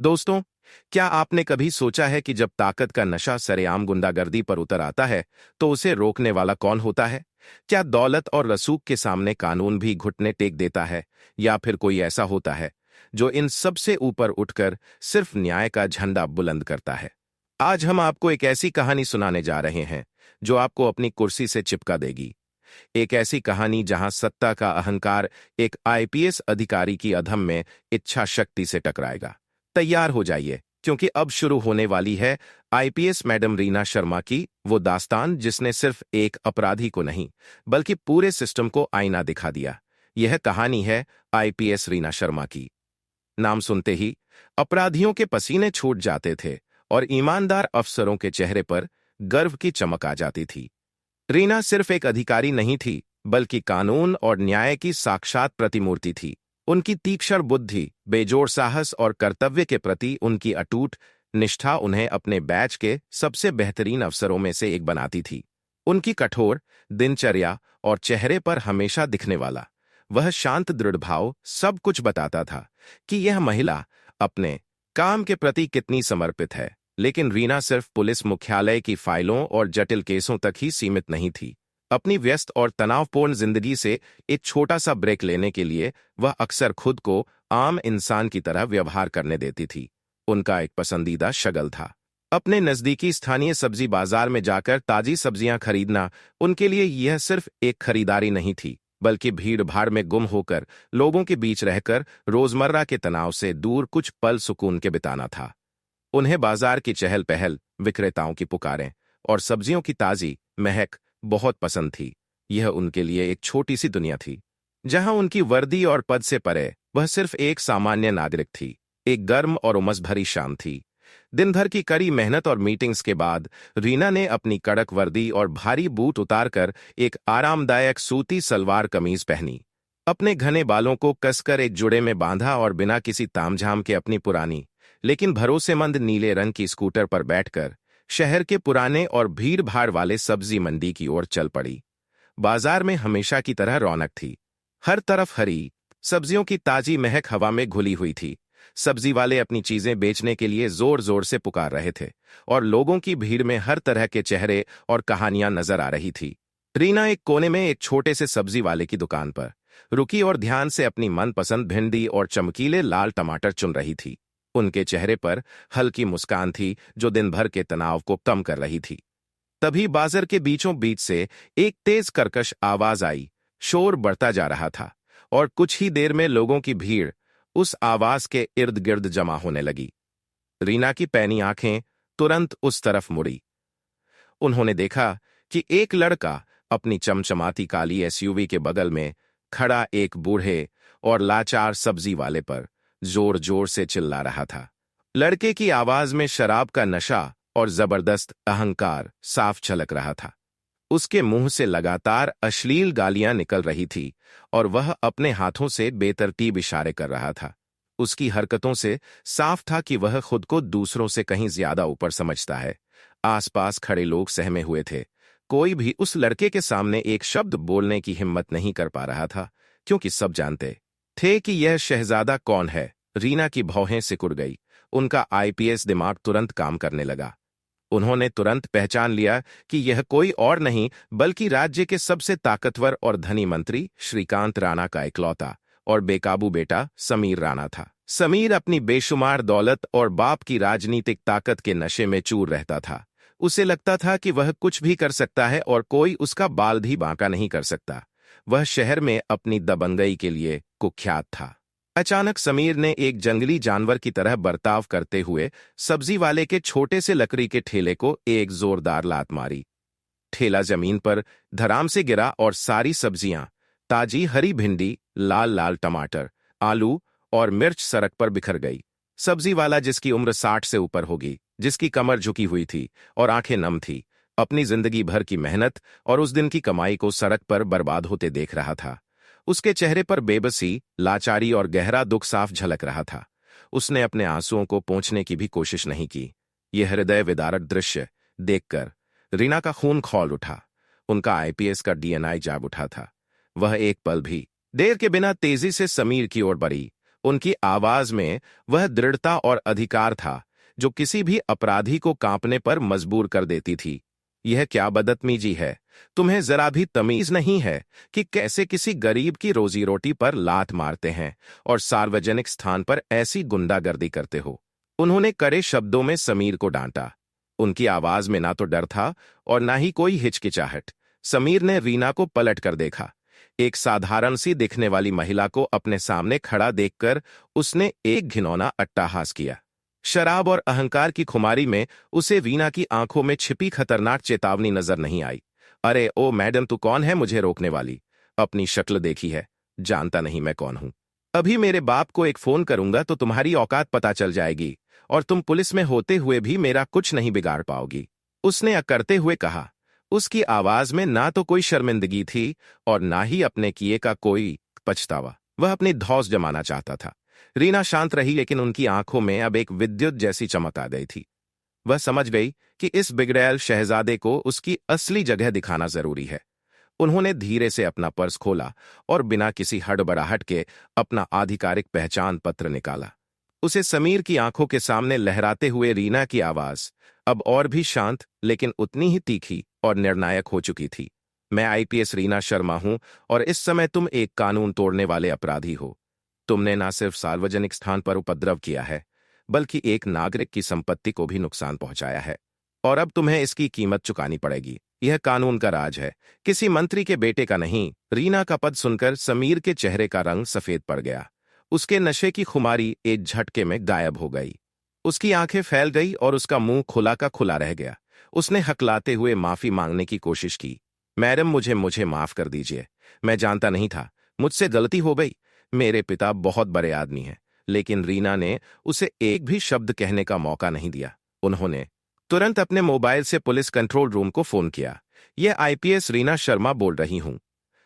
दोस्तों, क्या आपने कभी सोचा है कि जब ताकत का नशा सरेआम गुंडागर्दी पर उतर आता है, तो उसे रोकने वाला कौन होता है? क्या दौलत और रसूख के सामने कानून भी घुटने टेक देता है, या फिर कोई ऐसा होता है जो इन सब से ऊपर उठकर सिर्फ न्याय का झंडा बुलंद करता है? आज हम आपको एक ऐसी कहानी सुनाने जा रहे हैं जो आपको अपनी कुर्सी से चिपका देगी। एक ऐसी कहानी जहां सत्ता का अहंकार एक आईपीएस अधिकारी की अधम में इच्छा शक्ति से टकराएगा। तैयार हो जाइए, क्योंकि अब शुरू होने वाली है आईपीएस मैडम रीना शर्मा की वो दास्तान जिसने सिर्फ एक अपराधी को नहीं, बल्कि पूरे सिस्टम को आईना दिखा दिया। यह कहानी है आईपीएस रीना शर्मा की। नाम सुनते ही अपराधियों के पसीने छूट जाते थे और ईमानदार अफसरों के चेहरे पर गर्व की चमक आ जाती थी। रीना सिर्फ एक अधिकारी नहीं थी, बल्कि कानून और न्याय की साक्षात प्रतिमूर्ति थी। उनकी तीक्ष्ण बुद्धि, बेजोड़ साहस और कर्तव्य के प्रति उनकी अटूट निष्ठा उन्हें अपने बैच के सबसे बेहतरीन अफसरों में से एक बनाती थी। उनकी कठोर दिनचर्या और चेहरे पर हमेशा दिखने वाला वह शांत दृढ़ भाव सब कुछ बताता था कि यह महिला अपने काम के प्रति कितनी समर्पित है। लेकिन रीना सिर्फ पुलिस मुख्यालय की फाइलों और जटिल केसों तक ही सीमित नहीं थी। अपनी व्यस्त और तनावपूर्ण जिंदगी से एक छोटा सा ब्रेक लेने के लिए वह अक्सर खुद को आम इंसान की तरह व्यवहार करने देती थी। उनका एक पसंदीदा शगल था। अपने नजदीकी स्थानीय सब्जी बाजार में जाकर ताजी सब्जियां खरीदना। उनके लिए यह सिर्फ एक खरीदारी नहीं थी, बल्कि भीड़ भाड़ में गुम होकर लोगों के बीच रहकर रोजमर्रा के तनाव से दूर कुछ पल सुकून के बिताना था। उन्हें बाजार की चहल पहल, विक्रेताओं की पुकारें और सब्जियों की ताजी महक बहुत पसंद थी। यह उनके लिए एक छोटी सी दुनिया थी, जहां उनकी वर्दी और पद से परे वह सिर्फ एक सामान्य नागरिक थी। एक गर्म और उमस भरी शाम थी। दिन भर की कड़ी मेहनत और मीटिंग्स के बाद रीना ने अपनी कड़क वर्दी और भारी बूट उतारकर एक आरामदायक सूती सलवार कमीज पहनी। अपने घने बालों को कसकर एक जुड़े में बांधा और बिना किसी तामझाम के अपनी पुरानी लेकिन भरोसेमंद नीले रंग की स्कूटर पर बैठकर शहर के पुराने और भीड़ भाड़ वाले सब्जी मंडी की ओर चल पड़ी। बाजार में हमेशा की तरह रौनक थी। हर तरफ हरी सब्जियों की ताजी महक हवा में घुली हुई थी। सब्जी वाले अपनी चीजें बेचने के लिए जोर जोर से पुकार रहे थे और लोगों की भीड़ में हर तरह के चेहरे और कहानियां नजर आ रही थी। रीना एक कोने में एक छोटे से सब्जी वाले की दुकान पर रुकी और ध्यान से अपनी मनपसंद भिंडी और चमकीले लाल टमाटर चुन रही थी। उनके चेहरे पर हल्की मुस्कान थी जो दिन भर के तनाव को कम कर रही थी। तभी बाजार के बीचों बीच से एक तेज कर्कश आवाज आई। शोर बढ़ता जा रहा था और कुछ ही देर में लोगों की भीड़ उस आवाज के इर्द गिर्द जमा होने लगी। रीना की पैनी आंखें तुरंत उस तरफ मुड़ी। उन्होंने देखा कि एक लड़का अपनी चमचमाती काली एसयूवी के बगल में खड़ा एक बूढ़े और लाचार सब्जी वाले पर जोर जोर से चिल्ला रहा था। लड़के की आवाज में शराब का नशा और जबरदस्त अहंकार साफ झलक रहा था। उसके मुंह से लगातार अश्लील गालियां निकल रही थी और वह अपने हाथों से बेतरतीब इशारे कर रहा था। उसकी हरकतों से साफ था कि वह खुद को दूसरों से कहीं ज्यादा ऊपर समझता है। आसपास खड़े लोग सहमे हुए थे। कोई भी उस लड़के के सामने एक शब्द बोलने की हिम्मत नहीं कर पा रहा था, क्योंकि सब जानते थे कि यह शहजादा कौन है। रीना की भौहें सिकुड़ गई। उनका आईपीएस दिमाग तुरंत काम करने लगा। उन्होंने तुरंत पहचान लिया कि यह कोई और नहीं बल्कि राज्य के सबसे ताकतवर और धनी मंत्री श्रीकांत राणा का इकलौता और बेकाबू बेटा समीर राणा था। समीर अपनी बेशुमार दौलत और बाप की राजनीतिक ताकत के नशे में चूर रहता था। उसे लगता था कि वह कुछ भी कर सकता है और कोई उसका बाल भी बांका नहीं कर सकता। वह शहर में अपनी दबंगई के लिए कुख्यात था। अचानक समीर ने एक जंगली जानवर की तरह बर्ताव करते हुए सब्जी वाले के छोटे से लकड़ी के ठेले को एक जोरदार लात मारी। ठेला जमीन पर धड़ाम से गिरा और सारी सब्जियां, ताजी हरी भिंडी, लाल लाल टमाटर, आलू और मिर्च सड़क पर बिखर गई। सब्जी वाला, जिसकी उम्र 60 से ऊपर होगी, जिसकी कमर झुकी हुई थी और आंखें नम थी, अपनी जिंदगी भर की मेहनत और उस दिन की कमाई को सड़क पर बर्बाद होते देख रहा था। उसके चेहरे पर बेबसी, लाचारी और गहरा दुख साफ झलक रहा था। उसने अपने आंसुओं को पोंछने की भी कोशिश नहीं की। यह हृदय विदारक दृश्य देखकर रीना का खून खौल उठा। उनका आईपीएस का डीएनआई जाग उठा था। वह एक पल भी देर के बिना तेजी से समीर की ओर बढ़ी, उनकी आवाज में वह दृढ़ता और अधिकार था जो किसी भी अपराधी को कांपने पर मजबूर कर देती थी। यह क्या बदतमीजी है? तुम्हें जरा भी तमीज नहीं है कि कैसे किसी गरीब की रोजी रोटी पर लात मारते हैं और सार्वजनिक स्थान पर ऐसी गुंडागर्दी करते हो। उन्होंने कड़े शब्दों में समीर को डांटा। उनकी आवाज में ना तो डर था और ना ही कोई हिचकिचाहट। समीर ने रीना को पलट कर देखा। एक साधारण सी दिखने वाली महिला को अपने सामने खड़ा देखकर उसने एक घिनौना अट्टहास किया। शराब और अहंकार की खुमारी में उसे रीना की आंखों में छिपी खतरनाक चेतावनी नजर नहीं आई। अरे ओ मैडम, तू कौन है मुझे रोकने वाली? अपनी शक्ल देखी है? जानता नहीं मैं कौन हूं? अभी मेरे बाप को एक फोन करूंगा तो तुम्हारी औकात पता चल जाएगी और तुम पुलिस में होते हुए भी मेरा कुछ नहीं बिगाड़ पाओगी, उसने अकड़ते हुए कहा। उसकी आवाज में ना तो कोई शर्मिंदगी थी और ना ही अपने किए का कोई पछतावा। वह अपनी धौंस जमाना चाहता था। रीना शांत रही, लेकिन उनकी आंखों में अब एक विद्युत जैसी चमक आ गई थी। वह समझ गई कि इस बिगड़ैल शहजादे को उसकी असली जगह दिखाना जरूरी है। उन्होंने धीरे से अपना पर्स खोला और बिना किसी हड़बड़ाहट के अपना आधिकारिक पहचान पत्र निकाला। उसे समीर की आंखों के सामने लहराते हुए रीना की आवाज अब और भी शांत लेकिन उतनी ही तीखी और निर्णायक हो चुकी थी। मैं आईपीएस रीना शर्मा हूं और इस समय तुम एक कानून तोड़ने वाले अपराधी हो। तुमने न सिर्फ सार्वजनिक स्थान पर उपद्रव किया है, बल्कि एक नागरिक की संपत्ति को भी नुकसान पहुंचाया है और अब तुम्हें इसकी कीमत चुकानी पड़ेगी। यह कानून का राज है, किसी मंत्री के बेटे का नहीं। रीना का पद सुनकर समीर के चेहरे का रंग सफेद पड़ गया। उसके नशे की खुमारी एक झटके में गायब हो गई। उसकी आंखें फैल गई और उसका मुंह खुला का खुला रह गया। उसने हकलाते हुए माफी मांगने की कोशिश की। मैडम, मुझे माफ कर दीजिए। मैं जानता नहीं था, मुझसे गलती हो गई। मेरे पिता बहुत बड़े आदमी हैं। लेकिन रीना ने उसे एक भी शब्द कहने का मौका नहीं दिया। उन्होंने तुरंत अपने मोबाइल से पुलिस कंट्रोल रूम को फोन किया। यह आईपीएस रीना शर्मा बोल रही हूं।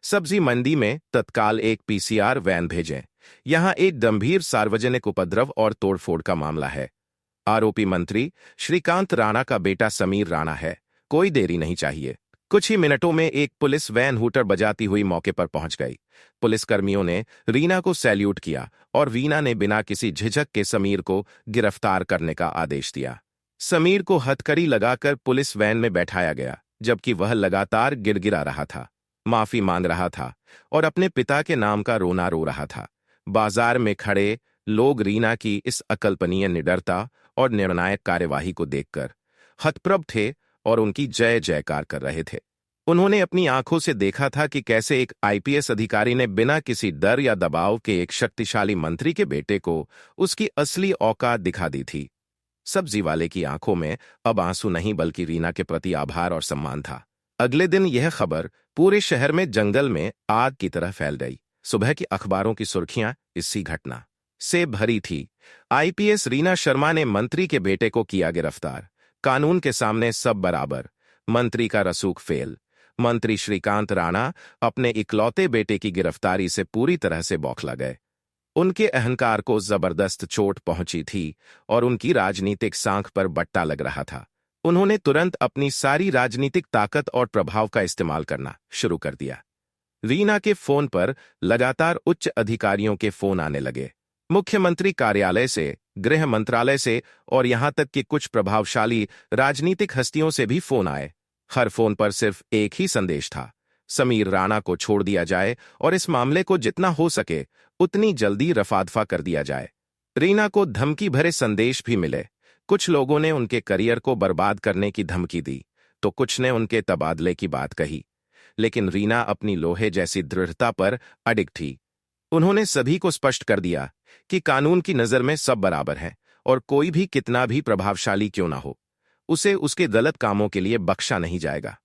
सब्जी मंडी में तत्काल एक पीसीआर वैन भेजें। यहां एक गंभीर सार्वजनिक उपद्रव और तोड़फोड़ का मामला है। आरोपी मंत्री श्रीकांत राणा का बेटा समीर राणा है। कोई देरी नहीं चाहिए। कुछ ही मिनटों में एक पुलिस वैन हूटर बजाती हुई मौके पर पहुंच गई। पुलिसकर्मियों ने रीना को सैल्यूट किया और रीना ने बिना किसी झिझक के समीर को गिरफ्तार करने का आदेश दिया। समीर को हथकड़ी लगाकर पुलिस वैन में बैठाया गया, जबकि वह लगातार गिड़गिड़ा रहा था, माफी मांग रहा था और अपने पिता के नाम का रोना रो रहा था। बाजार में खड़े लोग रीना की इस अकल्पनीय निडरता और निर्णायक कार्यवाही को देखकर हतप्रभ थे और उनकी जय जयकार कर रहे थे। उन्होंने अपनी आंखों से देखा था कि कैसे एक आईपीएस अधिकारी ने बिना किसी डर या दबाव के एक शक्तिशाली मंत्री के बेटे को उसकी असली औकात दिखा दी थी। सब्जी वाले की आंखों में अब आंसू नहीं, बल्कि रीना के प्रति आभार और सम्मान था। अगले दिन यह खबर पूरे शहर में जंगल में आग की तरह फैल गई। सुबह की अखबारों की सुर्खियां इसी घटना से भरी थी। आईपीएस रीना शर्मा ने मंत्री के बेटे को किया गिरफ्तार। कानून के सामने सब बराबर। मंत्री का रसूख फेल। मंत्री श्रीकांत राणा अपने इकलौते बेटे की गिरफ्तारी से पूरी तरह से बौखला गए। उनके अहंकार को जबरदस्त चोट पहुंची थी और उनकी राजनीतिक सांख पर बट्टा लग रहा था। उन्होंने तुरंत अपनी सारी राजनीतिक ताकत और प्रभाव का इस्तेमाल करना शुरू कर दिया। रीना के फोन पर लगातार उच्च अधिकारियों के फोन आने लगे। मुख्यमंत्री कार्यालय से, गृह मंत्रालय से और यहां तक कि कुछ प्रभावशाली राजनीतिक हस्तियों से भी फोन आए। हर फोन पर सिर्फ एक ही संदेश था, समीर राणा को छोड़ दिया जाए और इस मामले को जितना हो सके उतनी जल्दी रफादफा कर दिया जाए। रीना को धमकी भरे संदेश भी मिले। कुछ लोगों ने उनके करियर को बर्बाद करने की धमकी दी, तो कुछ ने उनके तबादले की बात कही। लेकिन रीना अपनी लोहे जैसी दृढ़ता पर अडिग थी। उन्होंने सभी को स्पष्ट कर दिया कि कानून की नजर में सब बराबर हैं और कोई भी कितना भी प्रभावशाली क्यों ना हो, उसे उसके गलत कामों के लिए बख्शा नहीं जाएगा।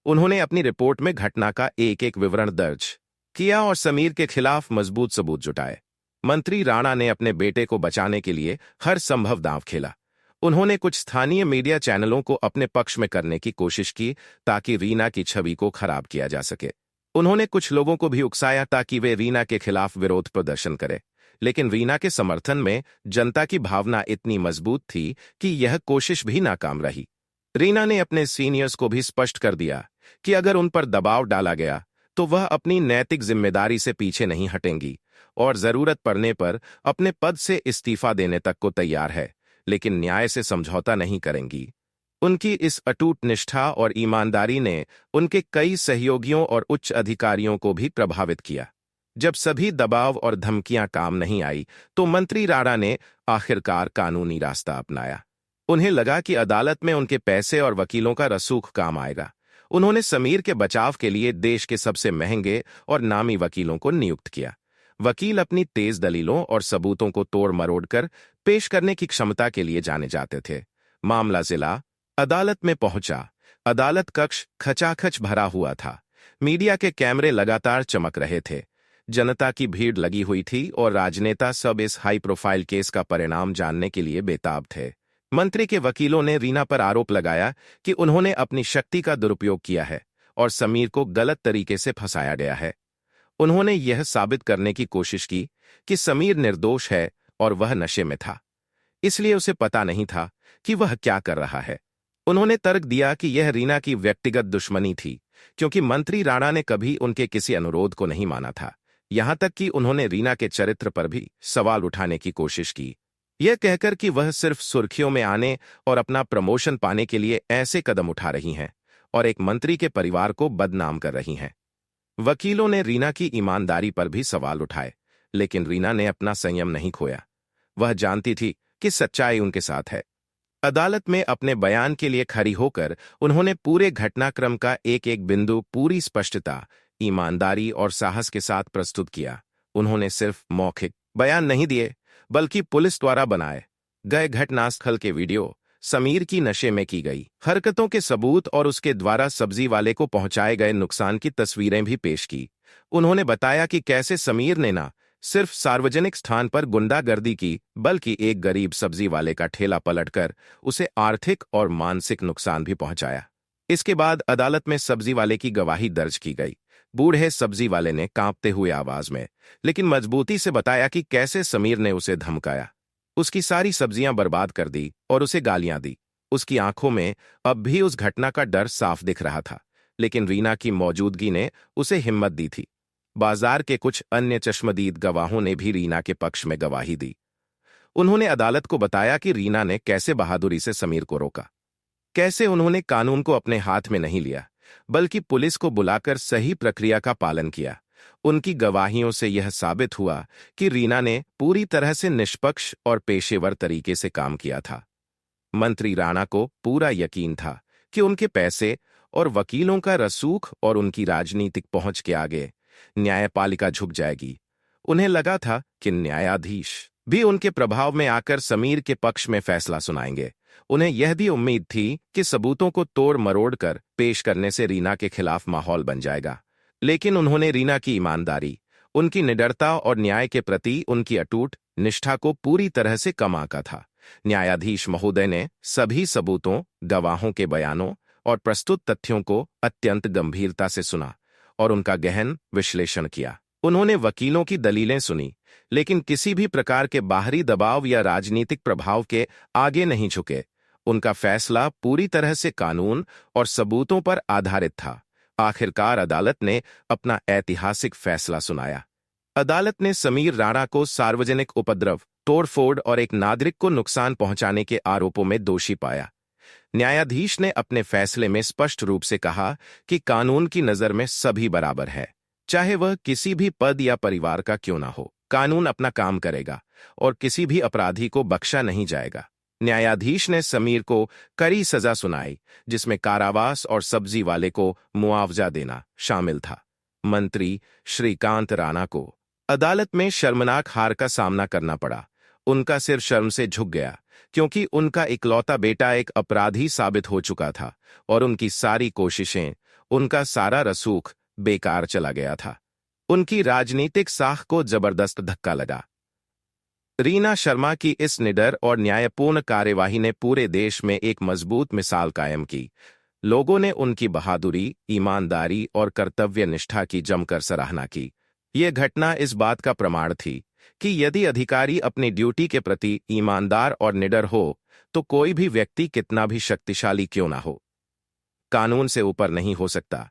उन्होंने अपनी रिपोर्ट में घटना का एक एक विवरण दर्ज किया और समीर के खिलाफ मजबूत सबूत जुटाए। मंत्री राणा ने अपने बेटे को बचाने के लिए हर संभव दांव खेला। उन्होंने कुछ स्थानीय मीडिया चैनलों को अपने पक्ष में करने की कोशिश की ताकि रीना की छवि को खराब किया जा सके। उन्होंने कुछ लोगों को भी उकसाया ताकि वे रीना के खिलाफ विरोध प्रदर्शन करें। लेकिन रीना के समर्थन में जनता की भावना इतनी मजबूत थी कि यह कोशिश भी नाकाम रही। रीना ने अपने सीनियर्स को भी स्पष्ट कर दिया कि अगर उन पर दबाव डाला गया तो वह अपनी नैतिक जिम्मेदारी से पीछे नहीं हटेंगी और जरूरत पड़ने पर अपने पद से इस्तीफा देने तक को तैयार है, लेकिन न्याय से समझौता नहीं करेंगी। उनकी इस अटूट निष्ठा और ईमानदारी ने उनके कई सहयोगियों और उच्च अधिकारियों को भी प्रभावित किया। जब सभी दबाव और धमकियां काम नहीं आई, तो मंत्री राणा ने आखिरकार कानूनी रास्ता अपनाया। उन्हें लगा कि अदालत में उनके पैसे और वकीलों का रसूख काम आएगा। उन्होंने समीर के बचाव के लिए देश के सबसे महंगे और नामी वकीलों को नियुक्त किया। वकील अपनी तेज दलीलों और सबूतों को तोड़ मरोड़ कर पेश करने की क्षमता के लिए जाने जाते थे। मामला जिला अदालत में पहुंचा। अदालत कक्ष खचाखच भरा हुआ था। मीडिया के कैमरे लगातार चमक रहे थे। जनता की भीड़ लगी हुई थी और राजनेता सब इस हाई प्रोफाइल केस का परिणाम जानने के लिए बेताब थे। मंत्री के वकीलों ने रीना पर आरोप लगाया कि उन्होंने अपनी शक्ति का दुरुपयोग किया है और समीर को गलत तरीके से फंसाया गया है। उन्होंने यह साबित करने की कोशिश की कि समीर निर्दोष है और वह नशे में था, इसलिए उसे पता नहीं था कि वह क्या कर रहा है। उन्होंने तर्क दिया कि यह रीना की व्यक्तिगत दुश्मनी थी, क्योंकि मंत्री राणा ने कभी उनके किसी अनुरोध को नहीं माना था। यहां तक कि उन्होंने रीना के चरित्र पर भी सवाल उठाने की कोशिश की, यह कहकर कि वह सिर्फ सुर्खियों में आने और अपना प्रमोशन पाने के लिए ऐसे कदम उठा रही हैं और एक मंत्री के परिवार को बदनाम कर रही हैं। वकीलों ने रीना की ईमानदारी पर भी सवाल उठाए, लेकिन रीना ने अपना संयम नहीं खोया। वह जानती थी कि सच्चाई उनके साथ है। अदालत में अपने बयान के लिए खड़ी होकर उन्होंने पूरे घटनाक्रम का एक एक बिंदु पूरी स्पष्टता, ईमानदारी और साहस के साथ प्रस्तुत किया। उन्होंने सिर्फ मौखिक बयान नहीं दिए, बल्कि पुलिस द्वारा बनाए गए घटनास्थल के वीडियो, समीर की नशे में की गई हरकतों के सबूत और उसके द्वारा सब्जी वाले को पहुंचाए गए नुकसान की तस्वीरें भी पेश की। उन्होंने बताया कि कैसे समीर ने न सिर्फ सार्वजनिक स्थान पर गुंडागर्दी की, बल्कि एक गरीब सब्जी वाले का ठेला पलटकर उसे आर्थिक और मानसिक नुकसान भी पहुंचाया। इसके बाद अदालत में सब्जी वाले की गवाही दर्ज की गई। बूढ़े सब्जी वाले ने कांपते हुए आवाज में लेकिन मजबूती से बताया कि कैसे समीर ने उसे धमकाया, उसकी सारी सब्जियां बर्बाद कर दी और उसे गालियां दी। उसकी आंखों में अब भी उस घटना का डर साफ दिख रहा था, लेकिन रीना की मौजूदगी ने उसे हिम्मत दी थी। बाजार के कुछ अन्य चश्मदीद गवाहों ने भी रीना के पक्ष में गवाही दी। उन्होंने अदालत को बताया कि रीना ने कैसे बहादुरी से समीर को रोका, कैसे उन्होंने कानून को अपने हाथ में नहीं लिया, बल्कि पुलिस को बुलाकर सही प्रक्रिया का पालन किया। उनकी गवाहियों से यह साबित हुआ कि रीना ने पूरी तरह से निष्पक्ष और पेशेवर तरीके से काम किया था। मंत्री राणा को पूरा यकीन था कि उनके पैसे और वकीलों का रसूख और उनकी राजनीतिक पहुंच के आगे न्यायपालिका झुक जाएगी। उन्हें लगा था कि न्यायाधीश भी उनके प्रभाव में आकर समीर के पक्ष में फैसला सुनाएंगे। उन्हें यह भी उम्मीद थी कि सबूतों को तोड़ मरोड़ कर पेश करने से रीना के खिलाफ माहौल बन जाएगा। लेकिन उन्होंने रीना की ईमानदारी, उनकी निडरता और न्याय के प्रति उनकी अटूट निष्ठा को पूरी तरह से कम आंका था। न्यायाधीश महोदय ने सभी सबूतों, गवाहों के बयानों और प्रस्तुत तथ्यों को अत्यंत गंभीरता से सुना और उनका गहन विश्लेषण किया। उन्होंने वकीलों की दलीलें सुनी, लेकिन किसी भी प्रकार के बाहरी दबाव या राजनीतिक प्रभाव के आगे नहीं झुके। उनका फैसला पूरी तरह से कानून और सबूतों पर आधारित था। आखिरकार अदालत ने अपना ऐतिहासिक फैसला सुनाया। अदालत ने समीर राणा को सार्वजनिक उपद्रव, तोड़फोड़ और एक नागरिक को नुकसान पहुंचाने के आरोपों में दोषी पाया। न्यायाधीश ने अपने फैसले में स्पष्ट रूप से कहा कि कानून की नजर में सभी बराबर है, चाहे वह किसी भी पद या परिवार का क्यों ना हो। कानून अपना काम करेगा और किसी भी अपराधी को बख्शा नहीं जाएगा। न्यायाधीश ने समीर को कड़ी सजा सुनाई, जिसमें कारावास और सब्जी वाले को मुआवजा देना शामिल था। मंत्री श्रीकांत राणा को अदालत में शर्मनाक हार का सामना करना पड़ा। उनका सिर शर्म से झुक गया, क्योंकि उनका इकलौता बेटा एक अपराधी साबित हो चुका था और उनकी सारी कोशिशें, उनका सारा रसूख बेकार चला गया था। उनकी राजनीतिक साख को जबरदस्त धक्का लगा। रीना शर्मा की इस निडर और न्यायपूर्ण कार्यवाही ने पूरे देश में एक मजबूत मिसाल कायम की। लोगों ने उनकी बहादुरी, ईमानदारी और कर्तव्य निष्ठा की जमकर सराहना की। यह घटना इस बात का प्रमाण थी कि यदि अधिकारी अपनी ड्यूटी के प्रति ईमानदार और निडर हो, तो कोई भी व्यक्ति कितना भी शक्तिशाली क्यों ना हो, कानून से ऊपर नहीं हो सकता।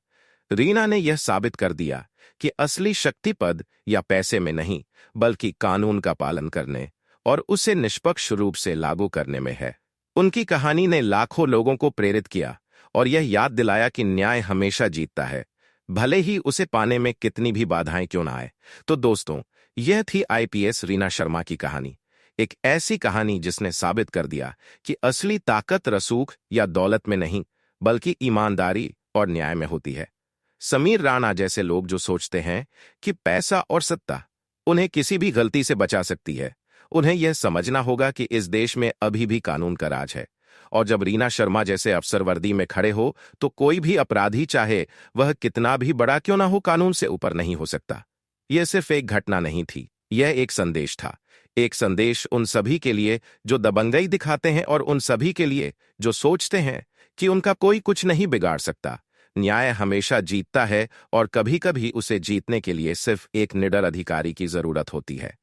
रीना ने यह साबित कर दिया कि असली शक्ति पद या पैसे में नहीं, बल्कि कानून का पालन करने और उसे निष्पक्ष रूप से लागू करने में है। उनकी कहानी ने लाखों लोगों को प्रेरित किया और यह याद दिलाया कि न्याय हमेशा जीतता है, भले ही उसे पाने में कितनी भी बाधाएं क्यों ना आए। तो दोस्तों, यह थी आईपीएस रीना शर्मा की कहानी। एक ऐसी कहानी जिसने साबित कर दिया कि असली ताकत रसूख या दौलत में नहीं, बल्कि ईमानदारी और न्याय में होती है। समीर राणा जैसे लोग जो सोचते हैं कि पैसा और सत्ता उन्हें किसी भी गलती से बचा सकती है, उन्हें यह समझना होगा कि इस देश में अभी भी कानून का राज है। और जब रीना शर्मा जैसे अफसर वर्दी में खड़े हो, तो कोई भी अपराधी, चाहे वह कितना भी बड़ा क्यों ना हो, कानून से ऊपर नहीं हो सकता। यह सिर्फ एक घटना नहीं थी, यह एक संदेश था। एक संदेश उन सभी के लिए जो दबंगई दिखाते हैं और उन सभी के लिए जो सोचते हैं कि उनका कोई कुछ नहीं बिगाड़ सकता। न्याय हमेशा जीतता है और कभी कभी उसे जीतने के लिए सिर्फ एक निडर अधिकारी की जरूरत होती है।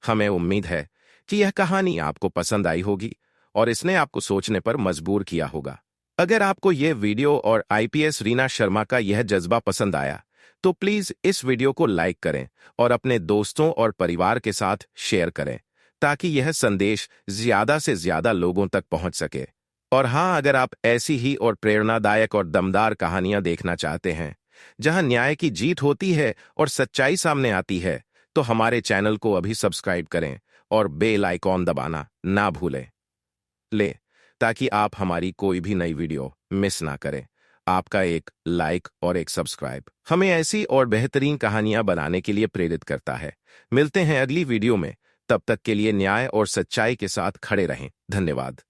हमें उम्मीद है कि यह कहानी आपको पसंद आई होगी और इसने आपको सोचने पर मजबूर किया होगा। अगर आपको यह वीडियो और आईपीएस रीना शर्मा का यह जज्बा पसंद आया, तो प्लीज इस वीडियो को लाइक करें और अपने दोस्तों और परिवार के साथ शेयर करें, ताकि यह संदेश ज्यादा से ज्यादा लोगों तक पहुंच सके। और हाँ, अगर आप ऐसी ही और प्रेरणादायक और दमदार कहानियां देखना चाहते हैं, जहां न्याय की जीत होती है और सच्चाई सामने आती है, तो हमारे चैनल को अभी सब्सक्राइब करें और बेल आइकॉन दबाना ना भूलें, ताकि आप हमारी कोई भी नई वीडियो मिस ना करें। आपका एक लाइक और एक सब्सक्राइब हमें ऐसी और बेहतरीन कहानियां बनाने के लिए प्रेरित करता है। मिलते हैं अगली वीडियो में, तब तक के लिए न्याय और सच्चाई के साथ खड़े रहें। धन्यवाद।